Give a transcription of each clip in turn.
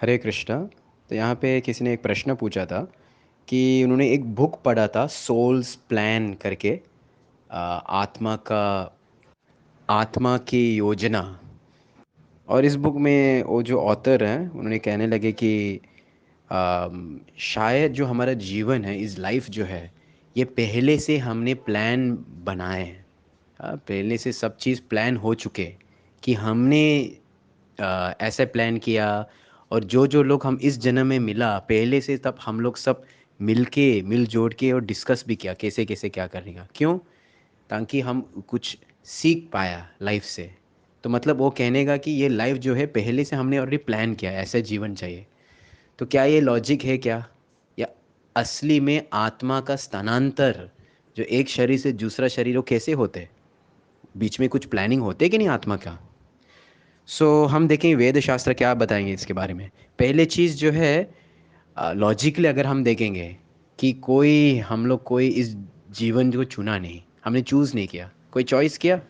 हरे कृष्णा। तो यहाँ पे किसी ने एक प्रश्न पूछा था कि उन्होंने एक बुक पढ़ा था सोल्स प्लान करके। आत्मा का आत्मा की योजना। और इस बुक में वो जो ऑथर हैं उन्होंने कहने लगे कि शायद जो हमारा जीवन है, इस लाइफ जो है, ये पहले से हमने प्लान बनाए हैं। पहले से सब चीज़ प्लान हो चुके कि हमने ऐसे प्लान किया। और जो जो लोग हम इस जन्म में मिला पहले से, तब हम लोग सब मिल जोड़ के और डिस्कस भी किया कैसे कैसे क्या करेगा, क्यों, ताकि हम कुछ सीख पाया लाइफ से। तो मतलब वो कहने का कि ये लाइफ जो है पहले से हमने ऑलरेडी प्लान किया है, ऐसे जीवन चाहिए। तो क्या ये लॉजिक है क्या, या असली में आत्मा का स्थानांतर जो एक शरीर से दूसरा शरीर, वो कैसे होते हैं? बीच में कुछ प्लानिंग होते है कि नहीं आत्मा का? हम देखें वेद शास्त्र क्या बताएंगे इसके बारे में। पहले चीज़ जो है, लॉजिकली अगर हम देखेंगे कि कोई हम लोग कोई इस जीवन को चुना नहीं, हमने चूज़ नहीं किया, कोई चॉइस किया?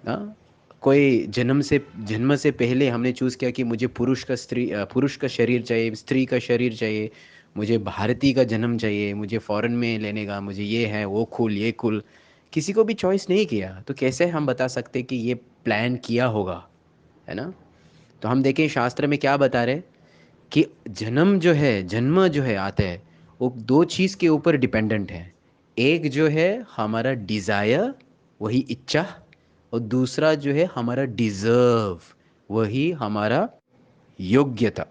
हाँ। कोई जन्म से पहले हमने चूज़ किया कि मुझे पुरुष का शरीर चाहिए, स्त्री का शरीर चाहिए, मुझे भारतीय का जन्म चाहिए, मुझे फॉरेन में लेने का, मुझे ये है वो कुल ये कुल। किसी को भी चॉइस नहीं किया, तो कैसे हम बता सकते कि ये प्लान किया होगा? है ना? तो हम देखें शास्त्र में क्या बता रहे, कि जन्म जो है आते हैं, वो दो चीज़ के ऊपर डिपेंडेंट है। एक जो है हमारा डिज़ायर, वही इच्छा। और दूसरा जो है हमारा डिज़र्व, वही हमारा योग्यता,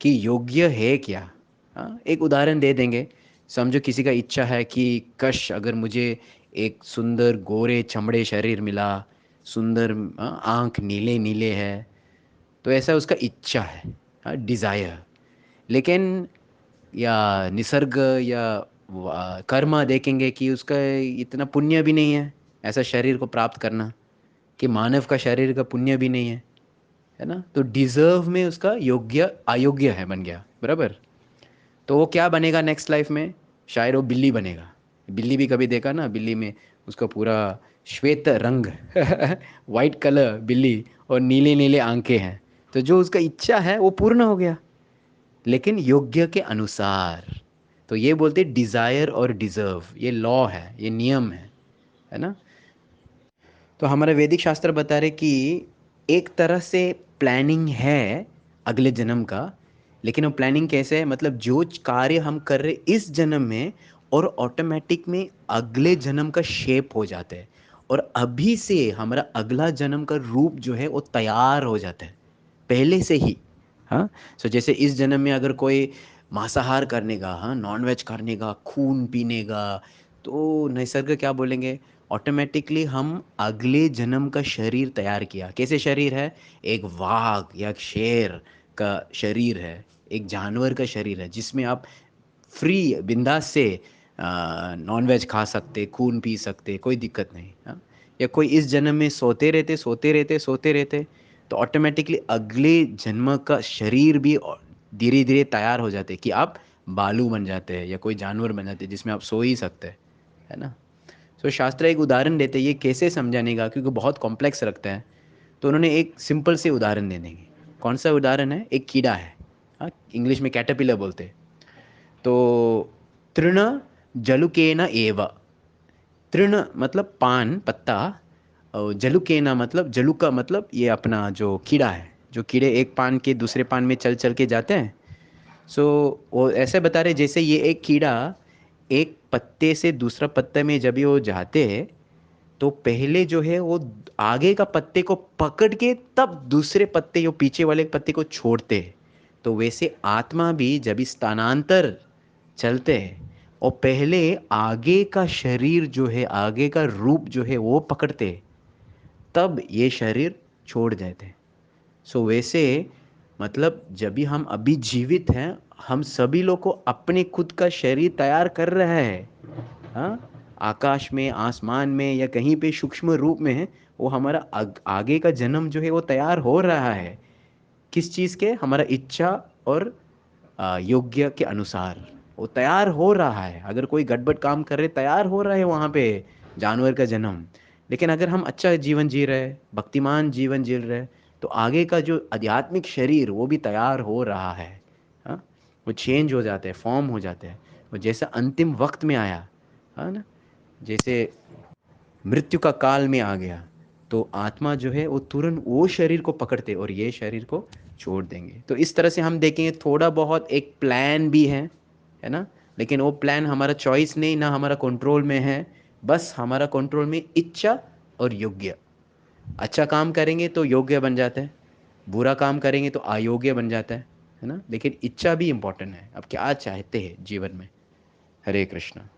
कि योग्य है क्या। हाँ, एक उदाहरण दे देंगे। समझो किसी का इच्छा है कि कश अगर मुझे एक सुंदर गोरे चमड़े शरीर मिला, सुंदर आँख नीले नीले है, तो ऐसा उसका इच्छा है, हाँ, डिज़ायर। लेकिन या निसर्ग या कर्म देखेंगे कि उसका इतना पुण्य भी नहीं है ऐसा शरीर को प्राप्त करना, कि मानव का शरीर का पुण्य भी नहीं है ना? तो डिजर्व में उसका योग्य अयोग्य है बन गया, बराबर। तो वो क्या बनेगा नेक्स्ट लाइफ में? शायद वो बिल्ली बनेगा। बिल्ली भी कभी देखा ना, बिल्ली में उसका पूरा श्वेत रंग वाइट कलर बिल्ली, और नीले नीले आंखें हैं। तो जो उसका इच्छा है वो पूर्ण हो गया, लेकिन योग्य के अनुसार। तो ये बोलते डिजायर और डिजर्व, ये लॉ है, ये नियम है ना? तो हमारा वैदिक शास्त्र बता रहे कि एक तरह से प्लानिंग है अगले जन्म का। लेकिन वो प्लानिंग कैसे है, मतलब जो कार्य हम कर रहे इस जन्म में, और ऑटोमेटिक में अगले जन्म का शेप हो जाता है। और अभी से हमारा अगला जन्म का रूप जो है वो तैयार हो जाता है पहले से ही। हाँ। जैसे इस जन्म में अगर कोई मांसाहार करने का, हाँ, नॉन वेज करने का, खून पीने का, तो निसर्ग क्या बोलेंगे? ऑटोमेटिकली हम अगले जन्म का शरीर तैयार किया। कैसे शरीर है? एक वाघ या एक शेर का शरीर है, एक जानवर का शरीर है, जिसमें आप फ्री बिंदास से नॉन वेज खा सकते, खून पी सकते, कोई दिक्कत नहीं। हाँ। या कोई इस जन्म में सोते रहते, तो ऑटोमेटिकली अगले जन्म का शरीर भी धीरे धीरे तैयार हो जाते, कि आप बालू बन जाते हैं या कोई जानवर बन जाते हैं जिसमें आप सो ही सकते हैं, है ना? शास्त्र एक उदाहरण देते हैं ये कैसे समझाने का, क्योंकि बहुत कॉम्प्लेक्स रखता है। तो उन्होंने एक सिंपल से उदाहरण दे देंगे। कौन सा उदाहरण है? एक कीड़ा है, हाँ, इंग्लिश में कैटरपिलर बोलते हैं। तो तृण जलुकेन एव। तृण मतलब पान पत्ता, और जलुकेना मतलब, जलुका मतलब ये अपना जो कीड़ा है, जो कीड़े एक पान के दूसरे पान में चल चल के जाते हैं। सो वो ऐसे बता रहे जैसे ये एक कीड़ा एक पत्ते से दूसरा पत्ते में जब भी वो जाते हैं, तो पहले जो है वो आगे का पत्ते को पकड़ के तब दूसरे पत्ते जो पीछे वाले पत्ते को छोड़ते हैं। तो वैसे आत्मा भी जब इस स्थानांतर चलते हैं, और पहले आगे का शरीर जो है, आगे का रूप जो है वो पकड़ते हैं, तब ये शरीर छोड़ जाते हैं। वैसे मतलब जब भी हम अभी जीवित हैं, हम सभी लोग को अपने खुद का शरीर तैयार कर रहा है। हाँ। आकाश में, आसमान में, या कहीं पे सूक्ष्म रूप में है, वो हमारा आगे का जन्म जो है वो तैयार हो रहा है। किस चीज़ के? हमारा इच्छा और योग्य के अनुसार वो तैयार हो रहा है। अगर कोई गड़बड़ काम कर रहे, तैयार हो रहा है वहाँ पे जानवर का जन्म। लेकिन अगर हम अच्छा जीवन जी रहे, भक्तिमान जीवन जी रहे, तो आगे का जो आध्यात्मिक शरीर वो भी तैयार हो रहा है। हाँ, वो चेंज हो जाते हैं, फॉर्म हो जाते हैं। वो जैसा अंतिम वक्त में आया, है ना, जैसे मृत्यु का काल में आ गया, तो आत्मा जो है वो तुरंत वो शरीर को पकड़ते और ये शरीर को छोड़ देंगे। तो इस तरह से हम देखेंगे थोड़ा बहुत एक प्लान भी है ना, लेकिन वो प्लान हमारा चॉइस नहीं, ना हमारा कंट्रोल में है। बस हमारा कंट्रोल में इच्छा और योग्य। अच्छा काम करेंगे तो योग्य बन जाता है, बुरा काम करेंगे तो अयोग्य बन जाता है ना। लेकिन इच्छा भी इम्पोर्टेंट है, अब क्या चाहते हैं जीवन में। हरे कृष्णा।